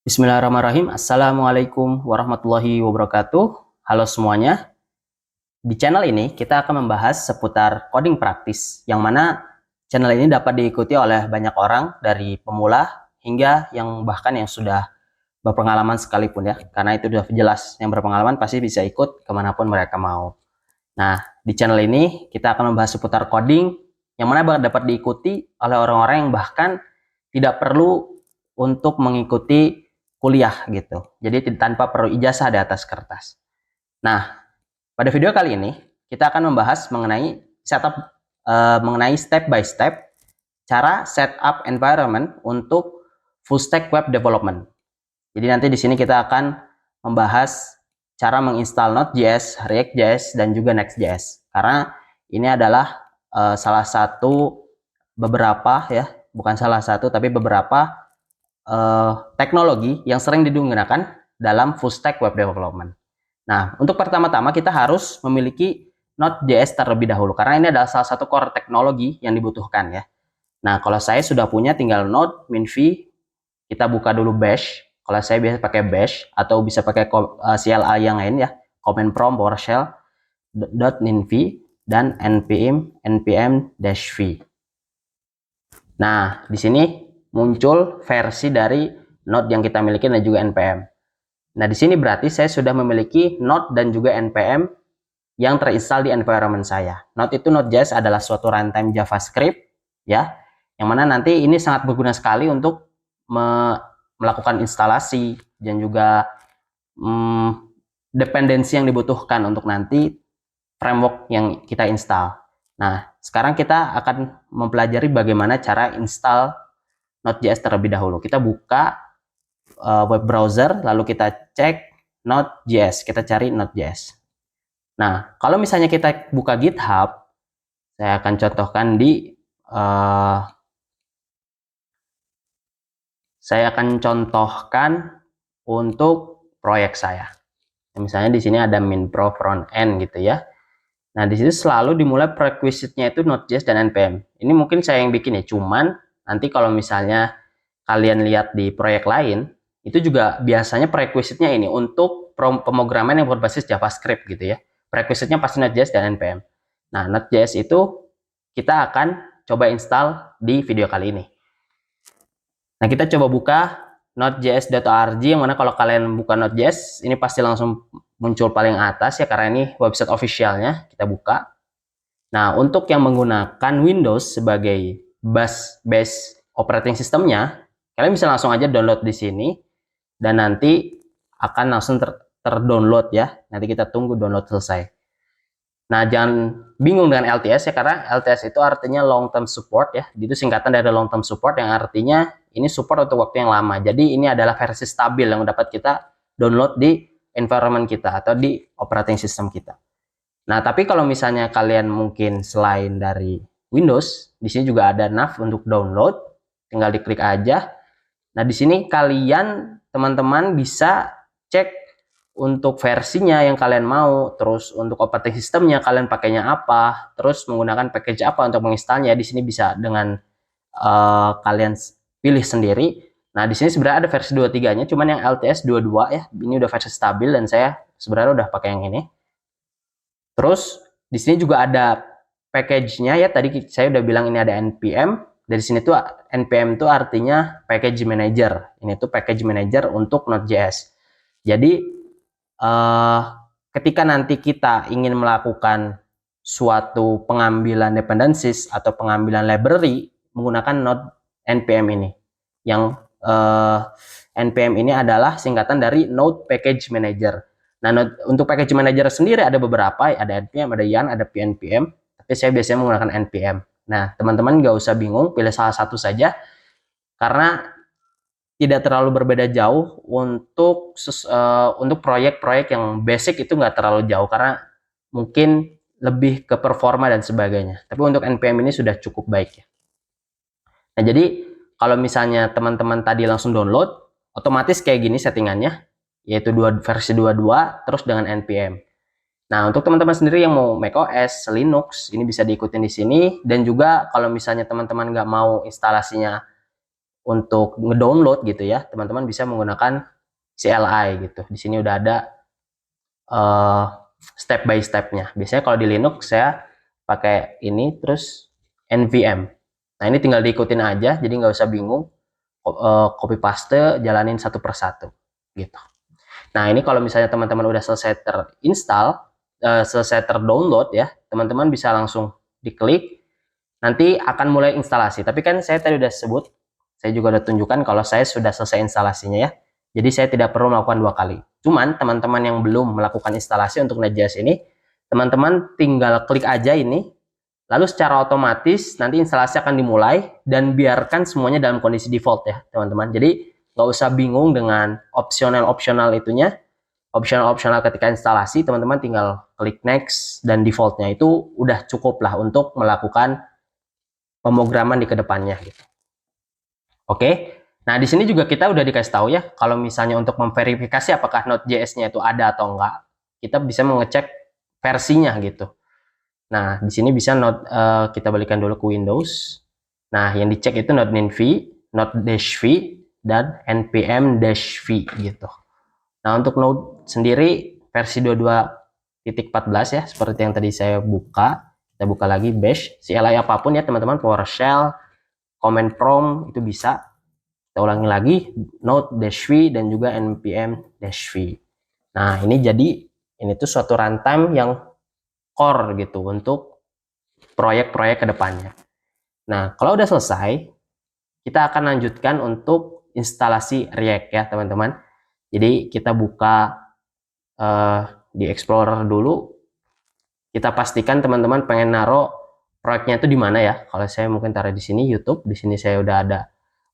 Bismillahirrahmanirrahim. Assalamualaikum warahmatullahi wabarakatuh. Halo semuanya. Di channel ini kita akan membahas seputar coding praktis, yang mana channel ini dapat diikuti oleh banyak orang dari pemula hingga yang bahkan yang sudah berpengalaman sekalipun ya. Karena itu sudah jelas, yang berpengalaman pasti bisa ikut kemanapun mereka mau. Nah, di channel ini kita akan membahas seputar coding, yang mana dapat diikuti oleh orang-orang yang bahkan tidak perlu untuk mengikuti kuliah gitu. Jadi tanpa perlu ijazah di atas kertas. Nah, pada video kali ini kita akan membahas mengenai mengenai step by step cara setup environment untuk full stack web development. Jadi nanti di sini kita akan membahas cara menginstal Node.js, React.js dan juga Next.js. Karena ini adalah salah satu beberapa ya, bukan salah satu tapi beberapa teknologi yang sering digunakan dalam full stack web development. Nah, untuk pertama-tama kita harus memiliki Node.js terlebih dahulu, karena ini adalah salah satu core teknologi yang dibutuhkan ya. Nah, kalau saya sudah punya, tinggal node minv, kita buka dulu bash. Kalau saya biasa pakai bash, atau bisa pakai CLI yang lain ya, command prompt PowerShell .minv dan npm-v. Nah, di sini muncul versi dari Node yang kita miliki dan juga npm. Nah, di sini berarti saya sudah memiliki Node dan juga npm yang terinstall di environment saya. Node itu Node.js adalah suatu runtime JavaScript ya, yang mana nanti ini sangat berguna sekali untuk melakukan instalasi dan juga dependensi yang dibutuhkan untuk nanti framework yang kita install. Nah, sekarang kita akan mempelajari bagaimana cara install Node.js terlebih dahulu. Kita buka web browser, lalu kita cek Node.js, kita cari Node.js. Nah, kalau misalnya kita buka GitHub, saya akan contohkan untuk proyek saya. Misalnya di sini ada minpro frontend gitu ya. Nah, di sini selalu dimulai prerequisite-nya itu Node.js dan npm. Ini mungkin saya yang bikin ya, cuman nanti kalau misalnya kalian lihat di proyek lain, itu juga biasanya prerequisite-nya ini untuk pemrograman yang berbasis JavaScript gitu ya. Prerequisite-nya pasti Node.js dan npm. Nah, Node.js itu kita akan coba install di video kali ini. Nah, kita coba buka nodejs.org, yang mana kalau kalian buka Node.js, ini pasti langsung muncul paling atas ya, karena ini website officialnya. Kita buka. Nah, untuk yang menggunakan Windows sebagai base operating systemnya, kalian bisa langsung aja download di sini, dan nanti akan langsung terdownload ya. Nanti kita tunggu download selesai. Nah, jangan bingung dengan LTS ya, karena LTS itu artinya long term support ya. Itu singkatan dari long term support, yang artinya ini support untuk waktu yang lama. Jadi ini adalah versi stabil yang dapat kita download di environment kita atau di operating system kita. Nah, tapi kalau misalnya kalian mungkin selain dari Windows, di sini juga ada nav untuk download, tinggal diklik aja. Nah, di sini kalian teman-teman bisa cek untuk versinya yang kalian mau, terus untuk operating systemnya kalian pakainya apa, terus menggunakan package apa untuk menginstalnya. Di sini bisa dengan kalian pilih sendiri. Nah, di sini sebenarnya ada versi 23-nya, cuman yang LTS 22 ya, ini udah versi stabil dan saya sebenarnya udah pakai yang ini. Terus di sini juga ada package-nya ya, tadi saya udah bilang ini ada npm. Dari sini tuh npm itu artinya package manager. Ini tuh package manager untuk Node.js. Jadi ketika nanti kita ingin melakukan suatu pengambilan dependencies atau pengambilan library menggunakan Node npm ini, yang npm ini adalah singkatan dari Node Package Manager. Nah, untuk Package Manager sendiri ada beberapa, ada npm, ada yarn, ada pnpm, tapi saya biasanya menggunakan npm. Nah, teman-teman nggak usah bingung, pilih salah satu saja, karena tidak terlalu berbeda jauh untuk proyek-proyek yang basic, itu nggak terlalu jauh karena mungkin lebih ke performa dan sebagainya. Tapi untuk npm ini sudah cukup baik ya. Nah, jadi kalau misalnya teman-teman tadi langsung download, otomatis kayak gini settingannya, yaitu versi 22 terus dengan npm. Nah, untuk teman-teman sendiri yang mau macOS, Linux, ini bisa diikutin di sini. Dan juga kalau misalnya teman-teman nggak mau instalasinya untuk ngedownload gitu ya, teman-teman bisa menggunakan CLI gitu. Di sini udah ada step by stepnya. Biasanya kalau di Linux saya pakai ini terus nvm. Nah ini tinggal diikutin aja, jadi nggak usah bingung, copy paste, jalanin satu persatu gitu. Nah ini kalau misalnya teman-teman udah selesai terinstall, selesai terdownload ya, teman-teman bisa langsung diklik, nanti akan mulai instalasi. Tapi kan saya tadi udah sebut, saya juga udah tunjukkan kalau saya sudah selesai instalasinya ya. Jadi saya tidak perlu melakukan 2 kali. Cuman teman-teman yang belum melakukan instalasi untuk Node.js ini, teman-teman tinggal klik aja ini, lalu secara otomatis nanti instalasi akan dimulai dan biarkan semuanya dalam kondisi default ya teman-teman. Jadi nggak usah bingung dengan opsional itunya. Opsional ketika instalasi, teman-teman tinggal klik next dan defaultnya itu udah cukup lah untuk melakukan pemrograman di kedepannya gitu. Oke. Nah, di sini juga kita udah dikasih tahu ya, kalau misalnya untuk memverifikasi apakah Node.js-nya itu ada atau enggak, kita bisa mengecek versinya gitu. Nah, di sini bisa kita balikan dulu ke Windows. Nah, yang dicek itu Node-nv, Node-v, dan npm-v gitu. Nah, untuk Node sendiri versi 22.14 ya, seperti yang tadi saya buka. Kita buka lagi bash, CLI apapun ya teman-teman, PowerShell, command prompt itu bisa. Kita ulangi lagi Node-v dan juga npm-v. Nah, ini jadi ini tuh suatu runtime yang core gitu untuk proyek-proyek kedepannya. Nah, kalau udah selesai, kita akan lanjutkan untuk instalasi React ya teman-teman. Jadi kita buka di Explorer dulu. Kita pastikan teman-teman pengen naruh proyeknya itu di mana ya. Kalau saya mungkin taruh di sini YouTube. Di sini saya udah ada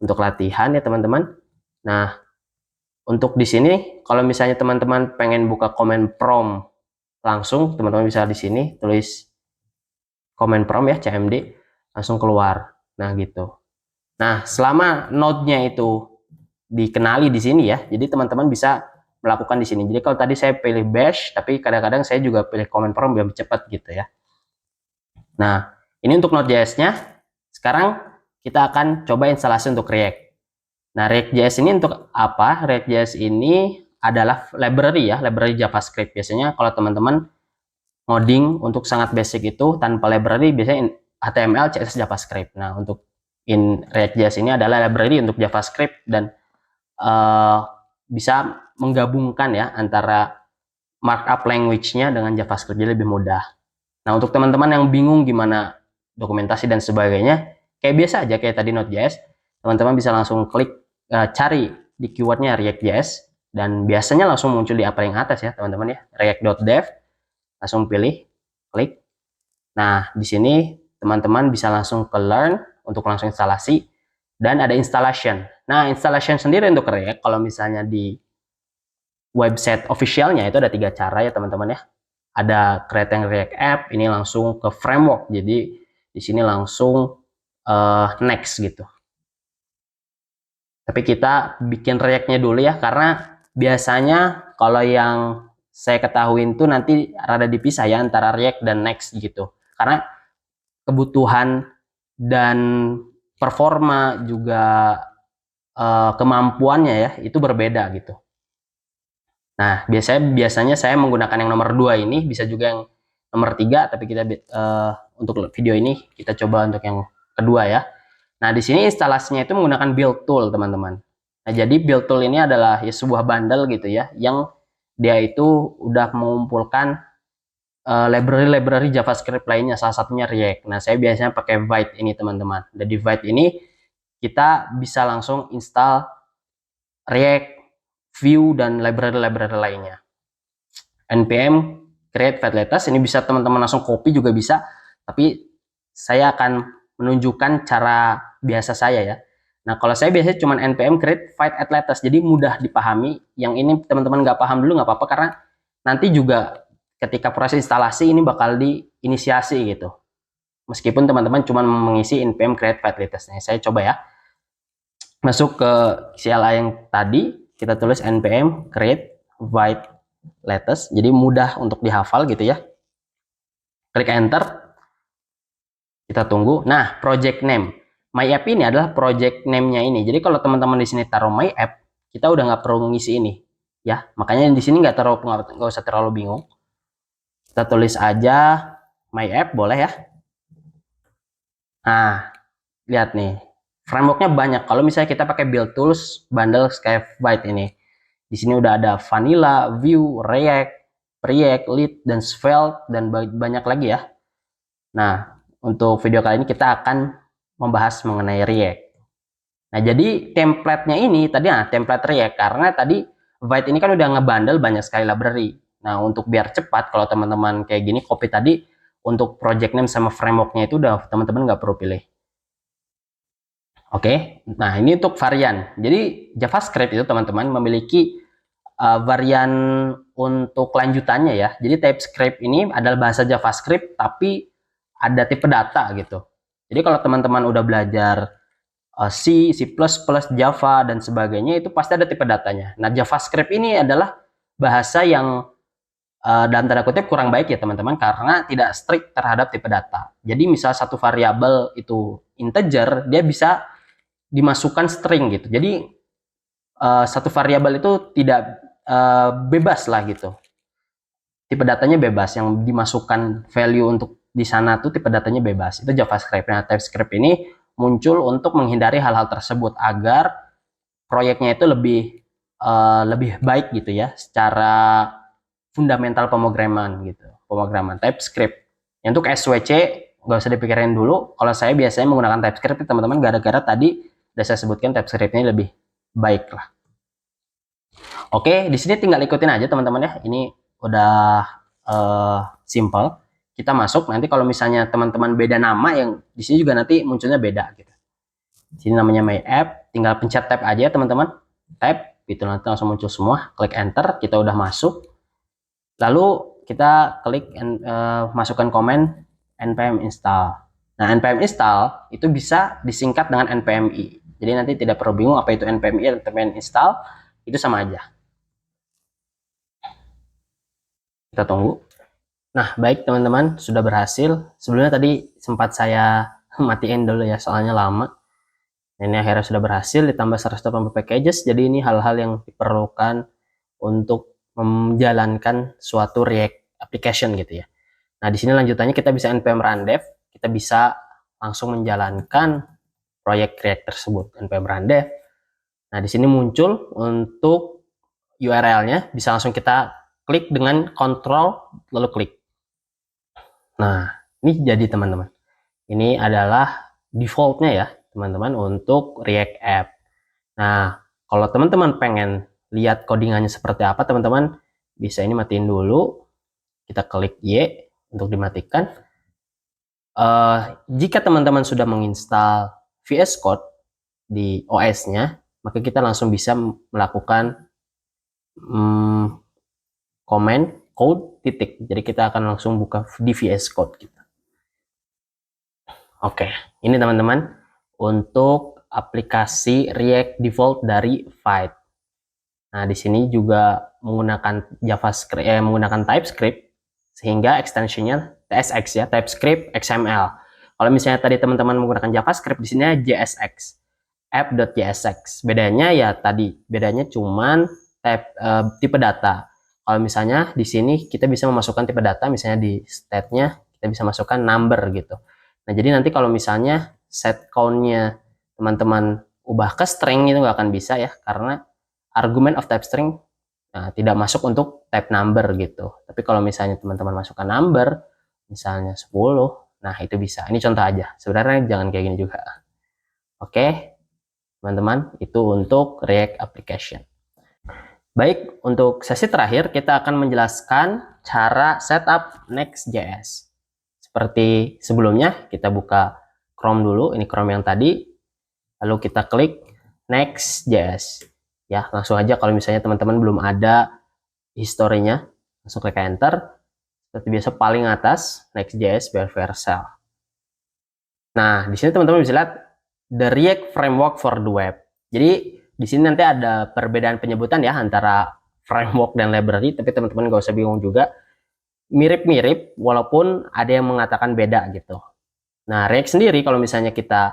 untuk latihan ya teman-teman. Nah, untuk di sini kalau misalnya teman-teman pengen buka command prompt langsung, teman-teman bisa di sini tulis command prompt ya, cmd, langsung keluar. Nah, gitu. Nah, selama node-nya itu dikenali di sini ya, jadi teman-teman bisa melakukan di sini. Jadi kalau tadi saya pilih bash, tapi kadang-kadang saya juga pilih command prompt biar cepat gitu ya. Nah, ini untuk Node.js-nya. Sekarang kita akan coba instalasi untuk React. Nah, React.js ini untuk apa? React.js ini adalah library ya, library JavaScript. Biasanya kalau teman-teman ngoding untuk sangat basic itu tanpa library, biasanya HTML, CSS, JavaScript. Nah, untuk React.js ini adalah library untuk JavaScript dan bisa menggabungkan ya antara markup language-nya dengan JavaScript, jadi lebih mudah. Nah, untuk teman-teman yang bingung gimana dokumentasi dan sebagainya, kayak biasa aja kayak tadi Node.js, teman-teman bisa langsung klik cari di keywordnya React.js dan biasanya langsung muncul di paling atas ya teman-teman ya, react.dev, langsung pilih, klik. Nah, di sini teman-teman bisa langsung ke learn untuk langsung instalasi dan ada installation. Nah, installation sendiri untuk React kalau misalnya di website officialnya itu ada 3 cara ya teman-teman ya. Ada creating React app, ini langsung ke framework, jadi di sini langsung next gitu. Tapi kita bikin React-nya dulu ya, karena biasanya kalau yang saya ketahui itu nanti rada dipisah ya antara React dan next gitu, karena kebutuhan dan performa juga kemampuannya ya itu berbeda gitu. Nah, biasanya saya menggunakan yang nomor 2 ini, bisa juga yang nomor 3, tapi kita untuk video ini kita coba untuk yang kedua ya. Nah, di sini instalasinya itu menggunakan build tool, teman-teman. Nah, jadi build tool ini adalah ya sebuah bundle gitu ya, yang dia itu udah mengumpulkan library-library JavaScript lainnya, salah satunya React. Nah, saya biasanya pakai Vite ini, teman-teman. Dan di Vite ini kita bisa langsung install React, Vue, dan library-library lainnya. npm create file-latest ini bisa teman-teman langsung copy juga bisa, tapi saya akan menunjukkan cara biasa saya ya. Nah, kalau saya biasanya cuma npm create file-latest, jadi mudah dipahami. Yang ini teman-teman nggak paham dulu nggak apa-apa, karena nanti juga ketika proses instalasi ini bakal diinisiasi gitu. Meskipun teman-teman cuma mengisi npm create file-latest. Nah, saya coba ya. Masuk ke CLI yang tadi, kita tulis npm create void latest, jadi mudah untuk dihafal gitu ya. Klik enter, kita tunggu. Nah, project name My App ini adalah project name-nya ini. Jadi kalau teman-teman di sini taruh My App, kita udah nggak perlu ngisi ini, ya. Makanya di sini nggak usah terlalu bingung. Kita tulis aja My App, boleh ya. Nah, lihat nih, frameworknya banyak. Kalau misalnya kita pakai Build Tools bundle Skyvite ini, di sini udah ada Vanilla, Vue, React, Preact, Lead, dan Svelte, dan banyak lagi ya. Nah, untuk video kali ini kita akan membahas mengenai React. Nah, jadi template-nya ini tadi template React, karena tadi Vite ini kan udah ngebundle banyak sekali library. Nah, untuk biar cepat, kalau teman-teman kayak gini, copy tadi untuk project name sama framework-nya itu udah teman-teman nggak perlu pilih. Oke, nah ini untuk varian. Jadi JavaScript itu teman-teman memiliki varian untuk lanjutannya ya. Jadi TypeScript ini adalah bahasa JavaScript tapi ada tipe data gitu. Jadi kalau teman-teman udah belajar C, C++, Java dan sebagainya itu pasti ada tipe datanya. Nah, JavaScript ini adalah bahasa yang dalam tanda kutip kurang baik ya teman-teman, karena tidak strict terhadap tipe data. Jadi misal satu variabel itu integer, dia bisa dimasukkan string gitu. Jadi satu variabel itu tidak bebas lah gitu. Tipe datanya bebas, yang dimasukkan value untuk di sana tuh tipe datanya bebas. Itu JavaScript. Nah, TypeScript ini muncul untuk menghindari hal-hal tersebut agar proyeknya itu lebih baik gitu ya, secara fundamental pemrograman gitu. Pemrograman TypeScript. Yang untuk SWC nggak usah dipikirin dulu. Kalau saya biasanya menggunakan TypeScript teman-teman, gara-gara tadi udah saya sebutkan TypeScript ini lebih baik lah. Oke, di sini tinggal ikutin aja teman-teman ya. Ini udah simple. Kita masuk, nanti kalau misalnya teman-teman beda nama, yang di sini juga nanti munculnya beda gitu. Di sini namanya My App, tinggal pencet tab aja teman-teman. Tab, itu nanti langsung muncul semua. Klik enter, kita udah masuk. Lalu kita klik masukkan komen npm install. Nah, npm install itu bisa disingkat dengan npmi. Jadi nanti tidak perlu bingung apa itu npmi dan npm install, itu sama aja. Kita tunggu. Nah, baik teman-teman, sudah berhasil. Sebelumnya tadi sempat saya matiin dulu ya, soalnya lama. Ini akhirnya sudah berhasil, ditambah 180 packages. Jadi ini hal-hal yang diperlukan untuk menjalankan suatu React application gitu ya. Nah, di sini lanjutannya kita bisa npm run dev, kita bisa langsung menjalankan proyek React tersebut, npm run dev. Nah, di sini muncul untuk URL-nya, bisa langsung kita klik dengan kontrol lalu klik. Nah, ini jadi teman-teman. Ini adalah default-nya ya, teman-teman, untuk React App. Nah, kalau teman-teman pengen lihat codingannya seperti apa, teman-teman bisa ini matiin dulu. Kita klik Y untuk dimatikan. Jika teman-teman sudah menginstal VS Code di OS-nya, maka kita langsung bisa melakukan comment code titik. Jadi kita akan langsung buka di VS Code kita. Oke, ini teman-teman untuk aplikasi React Default dari Vite. Nah, di sini juga menggunakan JavaScript, menggunakan TypeScript, sehingga extensionnya TSX ya, TypeScript XML. Kalau misalnya tadi teman-teman menggunakan JavaScript, di sini JSX, app.jsx. Bedanya ya tadi, bedanya cuman tipe data. Kalau misalnya di sini kita bisa memasukkan tipe data, misalnya di state-nya kita bisa masukkan number gitu. Nah, jadi nanti kalau misalnya set count-nya teman-teman ubah ke string itu nggak akan bisa ya, karena argument of type string tidak masuk untuk type number gitu. Tapi kalau misalnya teman-teman masukkan number, misalnya 10, nah itu bisa. Ini contoh aja. Sebenarnya jangan kayak gini juga. Oke, teman-teman, itu untuk React Application. Baik, untuk sesi terakhir kita akan menjelaskan cara setup Next.js. Seperti sebelumnya, kita buka Chrome dulu, ini Chrome yang tadi. Lalu kita klik Next.js. Ya, langsung aja kalau misalnya teman-teman belum ada historinya, langsung klik enter. Seperti biasa paling atas Next.js Vercel. Nah, di sini teman-teman bisa lihat the React Framework for the Web. Jadi di sini nanti ada perbedaan penyebutan ya antara framework dan library, tapi teman-teman nggak usah bingung juga. Mirip-mirip, walaupun ada yang mengatakan beda gitu. Nah, React sendiri kalau misalnya kita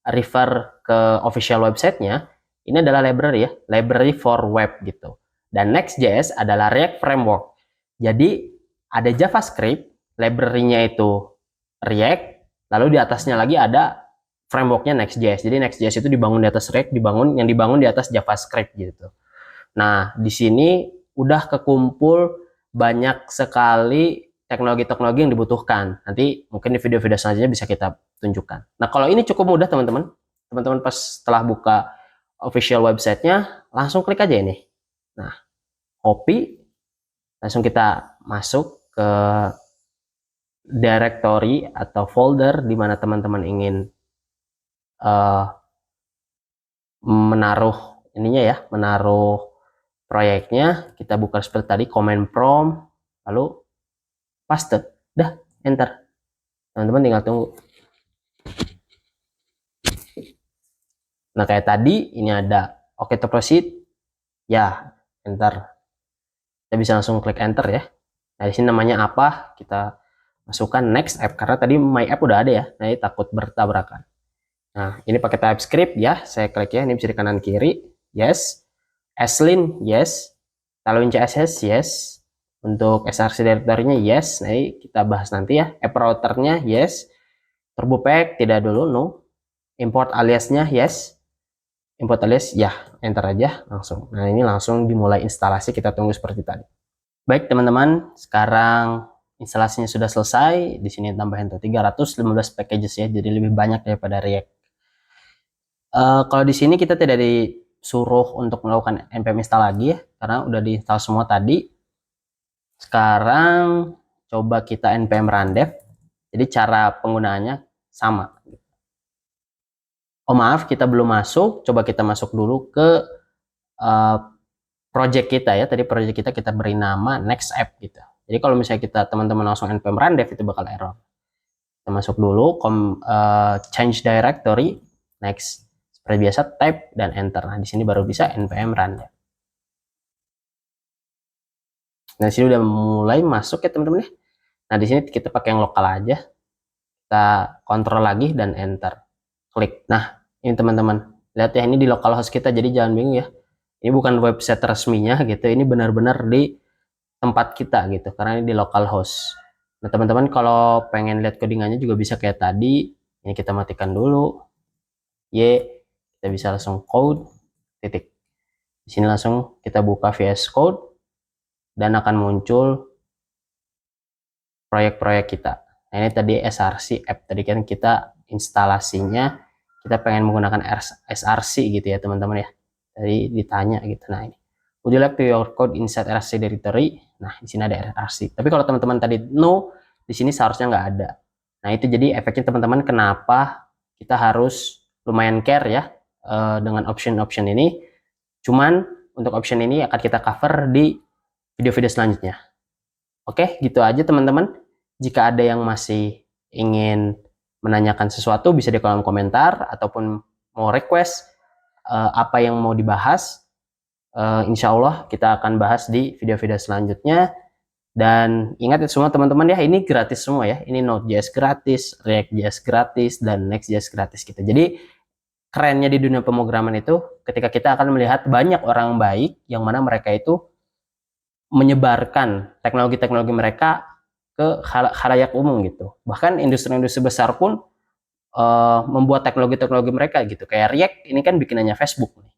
refer ke official websitenya, ini adalah library ya, library for web gitu. Dan Next.js adalah React Framework. Jadi ada JavaScript, library-nya itu React, lalu di atasnya lagi ada frameworknya Next.js. Jadi Next.js itu dibangun di atas React, yang dibangun di atas JavaScript gitu. Nah, di sini udah kekumpul banyak sekali teknologi-teknologi yang dibutuhkan. Nanti mungkin di video-video selanjutnya bisa kita tunjukkan. Nah, kalau ini cukup mudah teman-teman. Teman-teman pas setelah buka official websitenya, langsung klik aja ini. Nah, copy, langsung kita masuk ke directory atau folder di mana teman-teman ingin menaruh ininya ya, menaruh proyeknya. Kita buka seperti tadi, command prompt, lalu paste, dah, enter. Teman-teman tinggal tunggu. Nah, kayak tadi ini ada oke to proceed, ya, enter. Kita bisa langsung klik enter ya. Nah, di sini namanya apa? Kita masukkan next app karena tadi my app udah ada ya. Nah, ini takut bertabrakan. Nah, ini pakai TypeScript ya. Saya klik ya, ini bisa di kanan kiri. Yes. Aslin, yes. Tailwind CSS, yes. Untuk src directory-nya, yes. Nah, ini kita bahas nanti ya. App router-nya, yes. Turbo pack, tidak dulu, no. Import aliasnya, yes. Import alias, ya. Enter aja langsung. Nah, ini langsung dimulai instalasi. Kita tunggu seperti tadi. Baik, teman-teman. Sekarang instalasinya sudah selesai. Di sini tambahin tuh 315 packages ya. Jadi lebih banyak daripada React. Kalau di sini kita tidak disuruh untuk melakukan npm install lagi ya, karena udah diinstal semua tadi. Sekarang coba kita npm run dev. Jadi cara penggunaannya sama. Oh maaf, kita belum masuk. Coba kita masuk dulu ke project kita ya. Tadi project kita beri nama next app gitu. Jadi kalau misalnya kita teman-teman langsung npm run dev itu bakal error. Kita masuk dulu change directory, next. Seperti biasa type dan enter. Nah, di sini baru bisa npm run dev. Nah, di sini udah mulai masuk ya teman-teman ya. Nah, di sini kita pakai yang lokal aja. Kita kontrol lagi dan enter. Klik. Nah, ini teman-teman. Lihat ya, ini di localhost kita, jadi jangan bingung ya. Ini bukan website resminya gitu. Ini benar-benar di tempat kita gitu, karena ini di localhost. Nah, teman-teman kalau pengen lihat codingannya juga bisa kayak tadi. Ini kita matikan dulu. Kita bisa langsung code titik. Di sini langsung kita buka VS Code dan akan muncul proyek-proyek kita. Nah, ini tadi src app. Tadi kan kita instalasinya kita pengen menggunakan src gitu ya teman-teman ya. Tadi ditanya gitu. Nah, ini would you like to your code inside src directory? Nah, di sini ada src. Tapi kalau teman-teman tadi no, di sini seharusnya nggak ada. Nah, itu jadi efeknya teman-teman kenapa kita harus lumayan care ya dengan option-option ini. Cuman untuk option ini akan kita cover di video-video selanjutnya. Oke, gitu aja teman-teman. Jika ada yang masih ingin menanyakan sesuatu bisa di kolom komentar ataupun mau request apa yang mau dibahas, insya Allah kita akan bahas di video-video selanjutnya. Dan ingat ya semua teman-teman ya, ini gratis semua ya. Ini Node.js gratis, React.js gratis, dan Next.js gratis gitu. Jadi kerennya di dunia pemrograman itu ketika kita akan melihat banyak orang baik yang mana mereka itu menyebarkan teknologi-teknologi mereka ke khalayak umum gitu. Bahkan industri-industri besar pun membuat teknologi-teknologi mereka gitu. Kayak React ini kan bikinannya Facebook nih.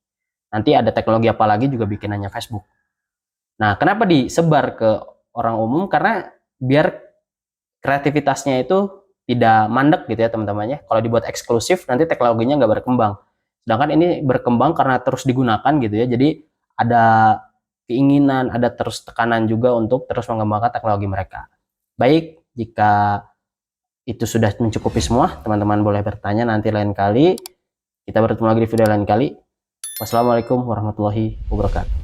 Nanti ada teknologi apa lagi juga bikinannya Facebook. Nah, kenapa disebar ke orang umum? Karena biar kreativitasnya itu tidak mandek gitu ya teman-teman ya. Kalau dibuat eksklusif nanti teknologinya nggak berkembang. Sedangkan ini berkembang karena terus digunakan gitu ya. Jadi ada keinginan, ada terus tekanan juga untuk terus mengembangkan teknologi mereka. Baik, jika itu sudah mencukupi semua, teman-teman boleh bertanya nanti lain kali. Kita bertemu lagi di video lain kali. Wassalamualaikum warahmatullahi wabarakatuh.